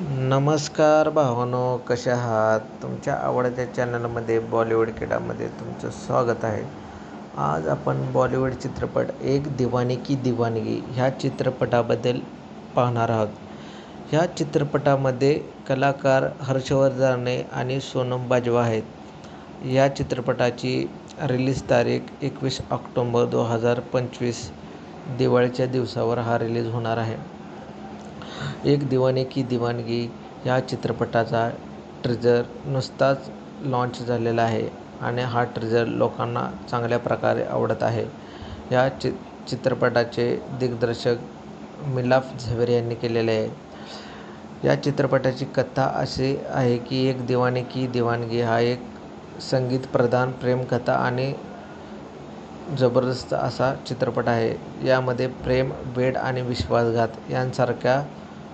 नमस्कार भावांनो, कशा आहात? तुमच्या आवडत्या चॅनलमध्ये बॉलिवूड किडामध्ये तुमचं स्वागत आहे. आज आपण बॉलिवूड चित्रपट एक दीवाने की दीवानगी ह्या चित्रपटाबद्दल पाहणार आहोत. ह्या चित्रपटामध्ये कलाकार हर्षवर्धन राणे आणि सोनम बाजवा आहेत. या चित्रपटाची रिलीज तारीख 21 ऑक्टोबर 2025 दिवाळीच्या दिवसावर हा रिलीज होणार आहे. एक दीवाने की दीवानगी ह्या चित्रपटाचा ट्रेलर नुकताच लॉन्च झालेला आहे आणि हा ट्रेलर लोकांना चांगल्या प्रकारे आवडत आहे. या चित्रपटाचे दिग्दर्शक मिलाफ झवेरी यांनी केलेले आहे. या चित्रपटाची कथा अशी आहे की एक दीवाने की दीवानगी हा एक संगीतप्रधान प्रेमकथा आणि जबरदस्त असा चित्रपट आहे. यामध्ये प्रेम, वेड आणि विश्वासघात यांसारख्या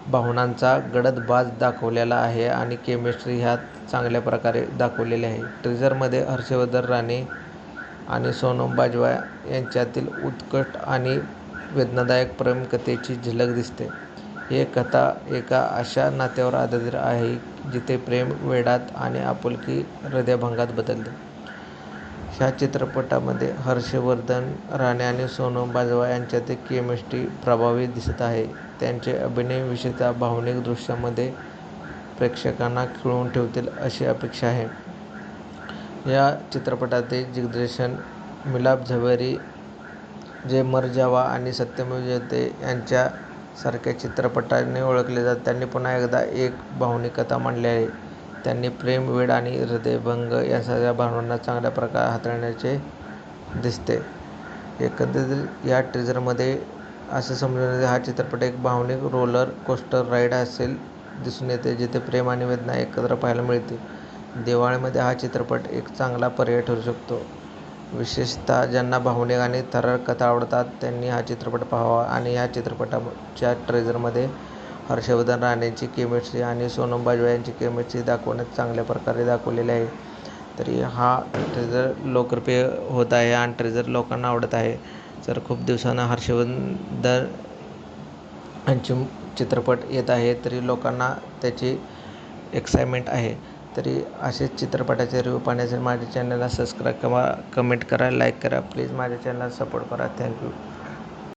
भावनांचा गडद बाज दाखवलेला आहे आणि केमिस्ट्री ह्यात चांगल्या प्रकारे दाखवलेली आहे. ट्रेलरमध्ये हर्षवर्धन राणे आणि सोनम बाजवा यांच्यातील उत्कट आणि वेदनादायक प्रेमकथेची झलक दिसते. ही कथा एका अशा नात्यावर आधारित आहे जिथे प्रेम वेडात आणि आपुलकी हृदयभंगात बदलते. ह्या चित्रपटामध्ये हर्षवर्धन राणे आणि सोनम बाजवा यांच्यातील केमिस्ट्री प्रभावी दिसत आहे. त्यांचे अभिनय विशेषतः भावनिक दृश्यांमध्ये प्रेक्षकांना खिळवून ठेवतील अशी अपेक्षा आहे. या चित्रपटाचे दिग्दर्शक मिलाफ झवेरी, जे मर जावा आणि सत्यमेव जयते यांच्यासारख्या चित्रपटांनी ओळखले जातात, त्यांनी पुन्हा एकदा एक भावनिक कथा मांडली आहे. त्यांनी प्रेम, वेड आणि हृदयभंग यांसारख्या भावनांना चांगल्या प्रकारे हाताळल्याचे दिसते. एकंदरीत या ट्रेलरमध्ये असं समजून येते हा चित्रपट एक भावनिक रोलर कोस्टर राईड असेल दिसून येते, जिथे प्रेम आणि वेदना एकत्र पाहायला मिळतील. दिवाळीमध्ये हा चित्रपट एक चांगला पर्याय ठरू शकतो. विशेषतः ज्यांना भावनिक आणि थरारक कथा आवडतात त्यांनी हा चित्रपट पाहावा. आणि या चित्रपटाच्या ट्रेलरमध्ये हर्षवर्धन राणेची केमिस्ट्री आणि सोनम बाजवा यांची केमिस्ट्री दाखवण्यात चांगल्या प्रकारे दाखवलेली आहे. तरी हा ट्रेलर लोकप्रिय होत आहे आणि ट्रेलर लोकांना आवडत आहे. तर खूप दिवसांना हर्षवर्धन यांचे चित्रपट येत आहे, तरी लोकांना त्याची एक्साइटमेंट आहे. तरी असेच चित्रपटाचे रिव्ह्यू पाहण्यासाठी माझ्या चॅनलला सबस्क्राईब करा, कमेंट करा, लाईक करा. प्लीज माझ्या चॅनलला सपोर्ट करा. थँक्यू.